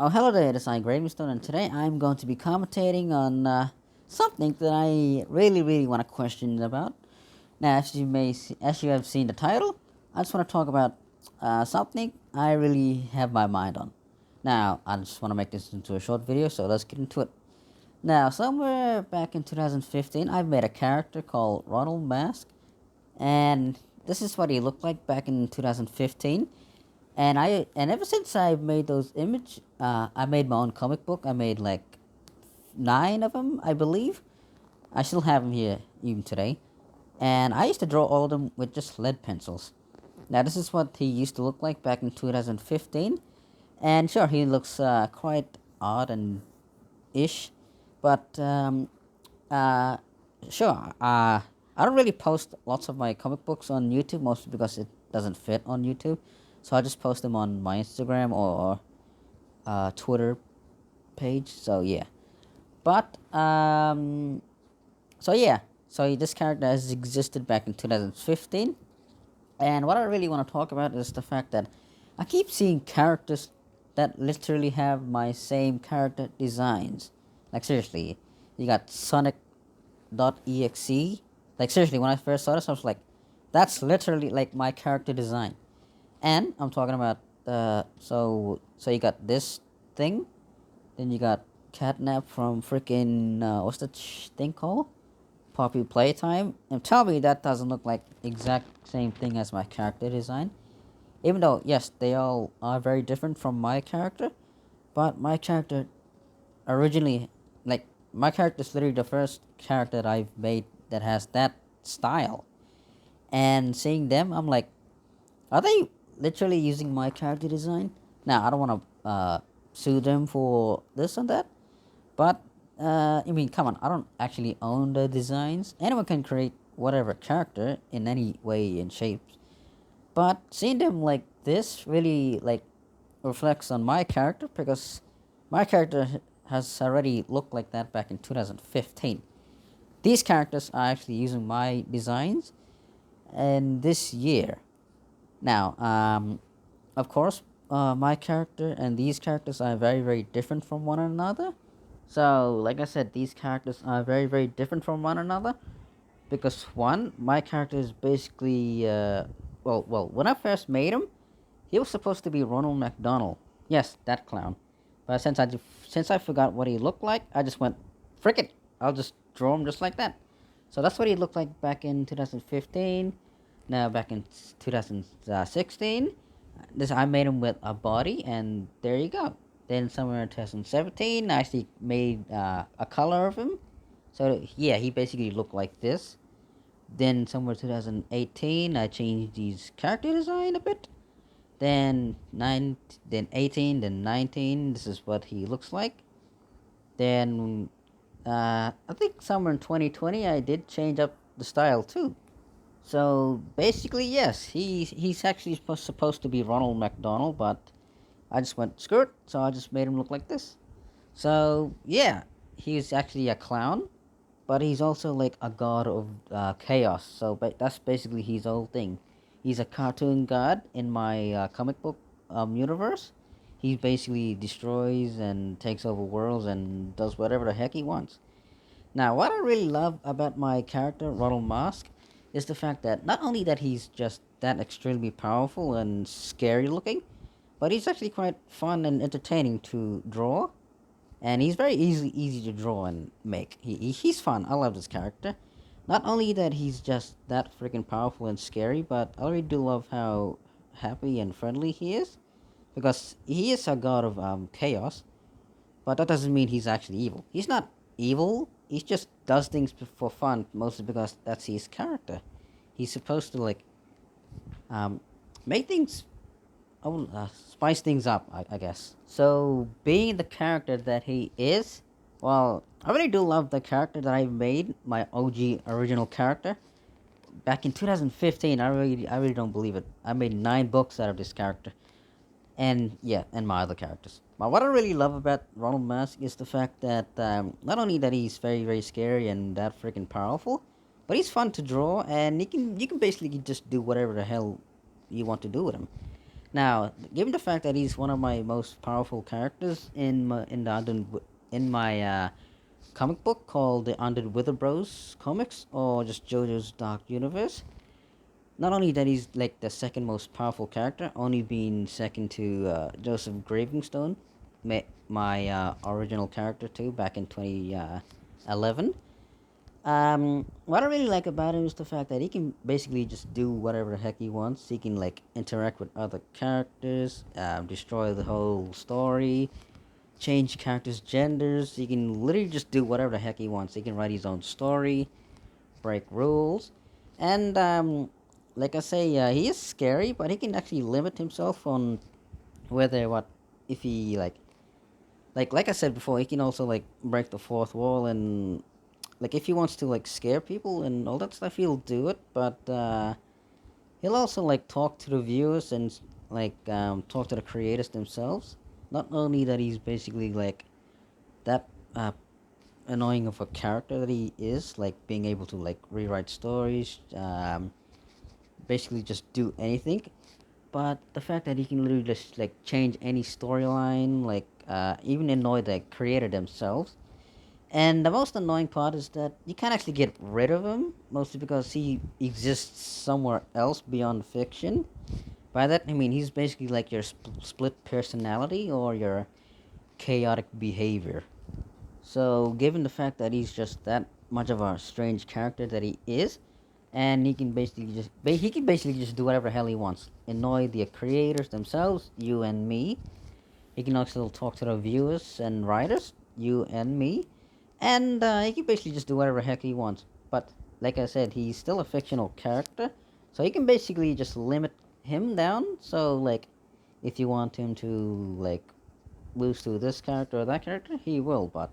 Oh, hello there, this is Gravestone, and today I'm going to be commentating on something that I really want to question about. Now, as you have seen the title, I just want to talk about something I really have my mind on. Now, I just want to make this into a short video, so let's get into it. Now, somewhere back in 2015, I made a character called Ronald Mask, and this is what he looked like back in 2015. And ever since I made those I made my own comic book. I made like 9 of them, I believe. I still have them here even today, and I used to draw all of them with just lead pencils. Now this is what he used to look like back in 2015, and sure he looks quite odd and ish, but uh, sure. I don't really post lots of my comic books on YouTube, mostly because it doesn't fit on YouTube. So I just post them on my Instagram or Twitter page. So yeah, but so yeah, so this character has existed back in 2015, and what I really want to talk about is the fact that I keep seeing characters that literally have my same character designs. Like seriously, you got Sonic.exe. Like seriously, when I first saw this, I was like, that's literally like my character design. And I'm talking about so you got this thing, then you got Catnap from freaking what's that thing called? Poppy Playtime. And tell me that doesn't look like exact same thing as my character design. Even though yes, they all are very different from my character, but my character originally, like, my character is literally the first character that I've made that has that style. And seeing them, I'm like, are they literally using my character design? Now, I don't want to sue them for this and that, but I mean, come on, I don't actually own the designs. Anyone can create whatever character in any way and shape, but seeing them like this really like reflects on my character because my character has already looked like that back in 2015. These characters are actually using my designs in this year. Now, of course, my character and these characters are very different from one another. So, like I said, these characters are very different from one another because one, my character is basically when I first made him, he was supposed to be Ronald Mc Donald. Yes, that clown. But since I forgot what he looked like, I just went, frick it, I'll just draw him just like that. So that's what he looked like back in 2015. Now back in 2016, this I made him with a body, and there you go. Then somewhere in 2017, I actually made a color of him. So yeah, he basically looked like this. Then somewhere 2018, I changed his character design a bit. Then 18, then 19. This is what he looks like. Then I think somewhere in 2020, I did change up the style too. So basically, yes, he's actually supposed to be Ronald McDonald, but I just went screw it, so I just made him look like this. So yeah, he's actually a clown, but he's also like a god of chaos. So that's basically his whole thing. He's a cartoon god in my comic book universe. He basically destroys and takes over worlds and does whatever the heck he wants. Now, what I really love about my character, Ronald Mask, is the fact that not only that he's just that extremely powerful and scary looking, but he's actually quite fun and entertaining to draw, and he's very easy to draw and make. He's fun. I love this character. Not only that he's just that freaking powerful and scary, but I really do love how happy and friendly he is, because he is a god of chaos, but that doesn't mean he's actually evil. He's not evil. He just does things for fun, mostly because that's his character. He's supposed to like um, make things, spice things up, I guess. So being the character that he is, well, I really do love the character that I made, my OG original character. Back in 2015, I really don't believe it. I made 9 books out of this character, and yeah, and my other characters. But what I really love about Ronald Mask is the fact that not only that he's very scary and that freaking powerful, but he's fun to draw, and you can basically just do whatever the hell you want to do with him. Now, given the fact that he's one of my most powerful characters in my comic book called the UndeadWitheredBro's comics, or just Jojo's Dark Universe, not only that he's like the second most powerful character, only being second to Joseph Gravingstone, my original character too, back in 2011. What I really like about him is the fact that he can basically just do whatever the heck he wants. He can like interact with other characters, destroy the whole story, change characters' genders. He can literally just do whatever the heck he wants. He can write his own story, break rules, and like I say, he is scary, but he can actually limit himself on whether what if he like I said before, he can also like break the fourth wall and like if he wants to like scare people and all that stuff, he'll do it. But he'll also like talk to the viewers and like talk to the creators themselves. Not only that he's basically like that annoying of a character that he is, like being able to like rewrite stories, basically just do anything. But the fact that he can literally just like change any storyline, like even annoy the creator themselves. And the most annoying part is that you can't actually get rid of him, mostly because he exists somewhere else beyond fiction. By that I mean he's basically like your split personality or your chaotic behavior. So, given the fact that he's just that much of a strange character that he is, and he can basically just do whatever the hell he wants, annoy the creators themselves, you and me. He can also talk to the viewers and writers, you and me, and he can basically just do whatever the heck he wants. But like I said, he's still a fictional character, so you can basically just limit him down. So like, if you want him to like lose to this character or that character, he will. But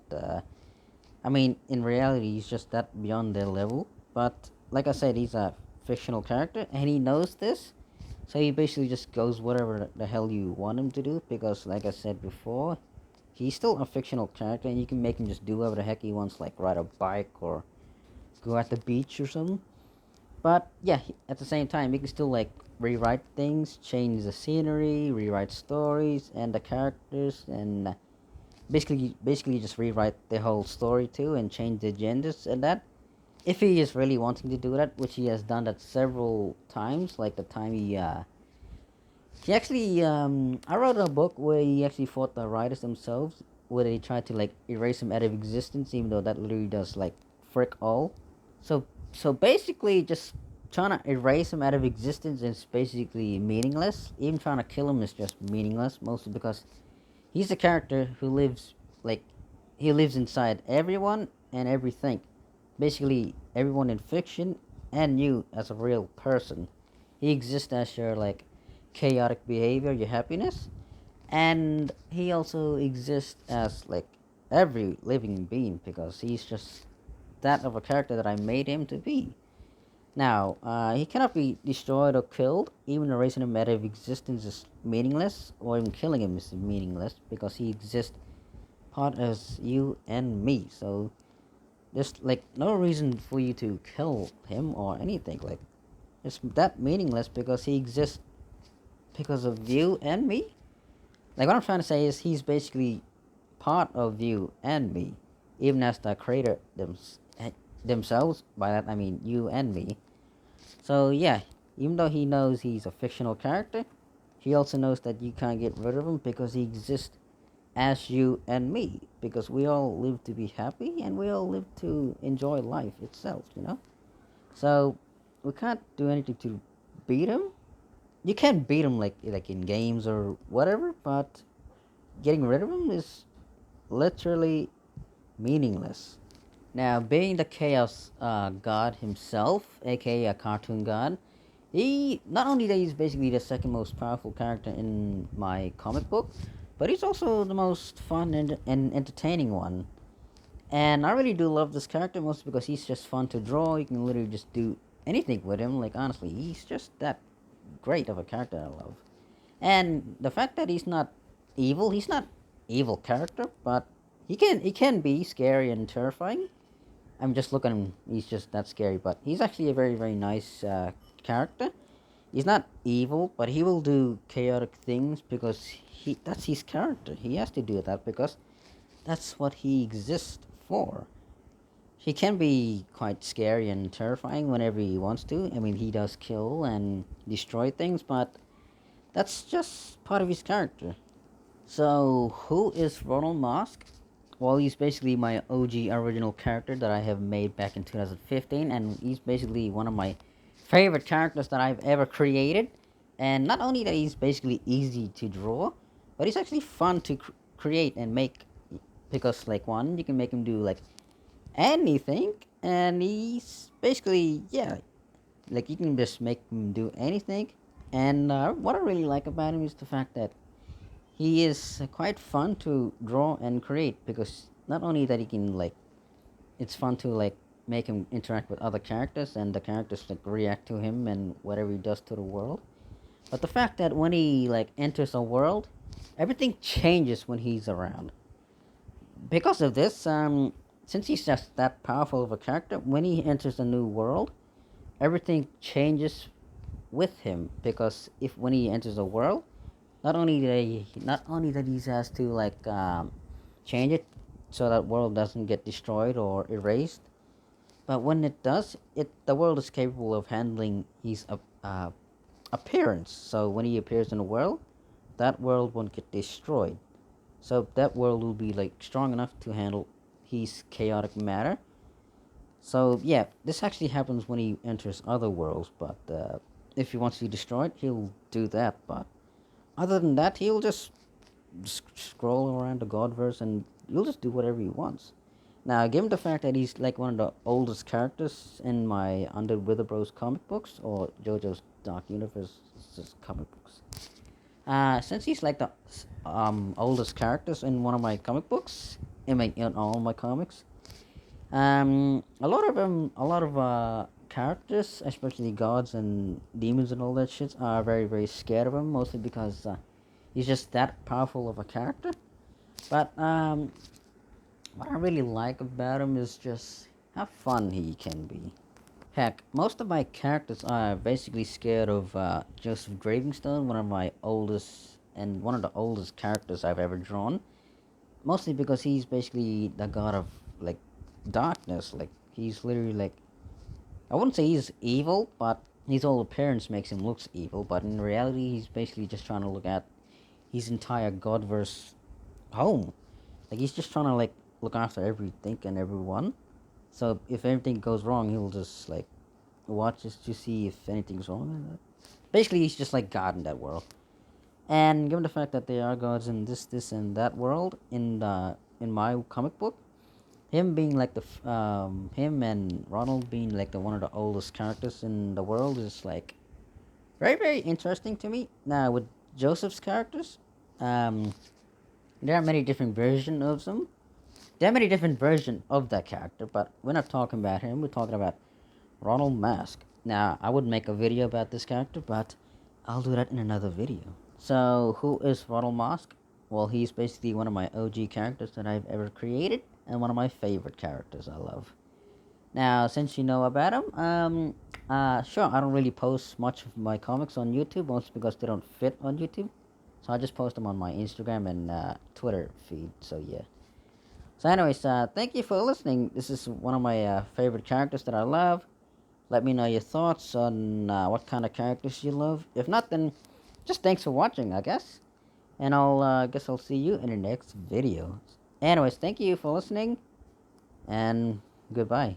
I mean, in reality, he's just that beyond their level. But like I said, he's a fictional character, and he knows this. So he basically just goes whatever the hell you want him to do, because like I said before, he's still a fictional character, and you can make him just do whatever the heck he wants, like ride a bike or go at the beach or something. But yeah, at the same time, he can still like rewrite things, change the scenery, rewrite stories and the characters, and basically just rewrite the whole story too, and change the agendas and that. If he is really wanting to do that, which he has done that several times, like the time he actually I wrote a book where he actually fought the writers themselves, where they tried to like erase him out of existence, even though that literally does like frick all. So basically, just trying to erase him out of existence is basically meaningless. Even trying to kill him is just meaningless, mostly because he's a character who lives like he lives inside everyone and everything. Basically, everyone in fiction and you as a real person. He exists as your like chaotic behavior, your happiness, and he also exists as like every living being because he's just that of a character that I made him to be. Now, he cannot be destroyed or killed. Even erasing him out of existence is meaningless, or even killing him is meaningless because he exists part as you and me. So there's like no reason for you to kill him or anything. Like it's that meaningless because he exists because of you and me. Like what I'm trying to say is he's basically part of you and me, even as the creator themselves. By that I mean you and me. So yeah, even though he knows he's a fictional character, he also knows that you can't get rid of him because he exists as you and me. Because we all live to be happy and we all live to enjoy life itself, you know? So we can't do anything to beat him. You can't beat him like in games or whatever, but getting rid of him is literally meaningless. Now, being the Chaos God himself, aka a cartoon god, he not only that he's basically the second most powerful character in my comic book, but he's also the most fun and entertaining one. And I really do love this character mostly because he's just fun to draw. You can literally just do anything with him. Like honestly, he's just that great of a character I love. And the fact that he's not evil character, but he can be scary and terrifying. I'm just looking at him. He's just that scary, but he's actually a very very nice character. He's not evil, but he will do chaotic things because that's his character. He has to do that because that's what he exists for. He can be quite scary and terrifying whenever he wants to. I mean, he does kill and destroy things, but that's just part of his character. So, who is Ronald Mask? Well, he's basically my OG original character that I have made back in 2015, and he's basically one of my favorite characters that I've ever created. And not only that he's basically easy to draw, but he's actually fun to create and make because, like, one, you can make him do like anything, and he's basically, yeah, like you can just make him do anything. And what I really like about him is the fact that he is quite fun to draw and create because not only that he can like it's fun to like make him interact with other characters and the characters like react to him and whatever he does to the world, but the fact that when he like enters a world, everything changes when he's around. Because of this, since he's just that powerful of a character, when he enters a new world, everything changes with him because if when he enters a world, not only that he has to like change it so that world doesn't get destroyed or erased, but when it does, it the world is capable of handling his appearance. So when he appears in a world, that world won't get destroyed. So that world will be like strong enough to handle his chaotic matter. So yeah, this actually happens when he enters other worlds, but if he wants to destroy it, he'll do that. But other than that, he'll just scroll around the Godverse and he'll just do whatever he wants. Now, given the fact that he's like one of the oldest characters in my UndeadWitheredBro's comic books or Jojo's Dark Universe's comic books, since he's like the oldest characters in one of my comic books, in all my comics, a lot of characters, especially gods and demons and all that shit, are very very scared of him, mostly because he's just that powerful of a character. But what I really like about him is just how fun he can be. Heck, most of my characters are basically scared of Joseph Gravingstone, one of the oldest characters I've ever drawn. Mostly because he's basically the god of like darkness. Like he's literally like I wouldn't say he's evil, but his whole appearance makes him looks evil. But in reality, he's basically just trying to look at his entire godverse home. Like he's just trying to like look after everything and everyone. So if anything goes wrong, he'll just like watch just to see if anything's wrong. Basically, he's just like God in that world. And given the fact that there are gods in this, and that world in my comic book, him being like him and Ronald being like the one of the oldest characters in the world is like very very interesting to me. Now with Joseph's characters, um, there are many different versions of them. There are many different versions of that character, but we're not talking about him. We're talking about Ronald Mask. Now I would make a video about this character, but I'll do that in another video. So, who is Ronald Mask? Well, he's basically one of my OG characters that I've ever created, and one of my favorite characters I love. Now, since you know about him, sure, I don't really post much of my comics on YouTube, mostly because they don't fit on YouTube. So I just post them on my Instagram and Twitter feed. So yeah. So, anyways, thank you for listening. This is one of my favorite characters that I love. Let me know your thoughts on what kind of characters you love. If not, then just thanks for watching, I guess. And I'll guess I'll see you in the next video. Anyways, thank you for listening, and goodbye.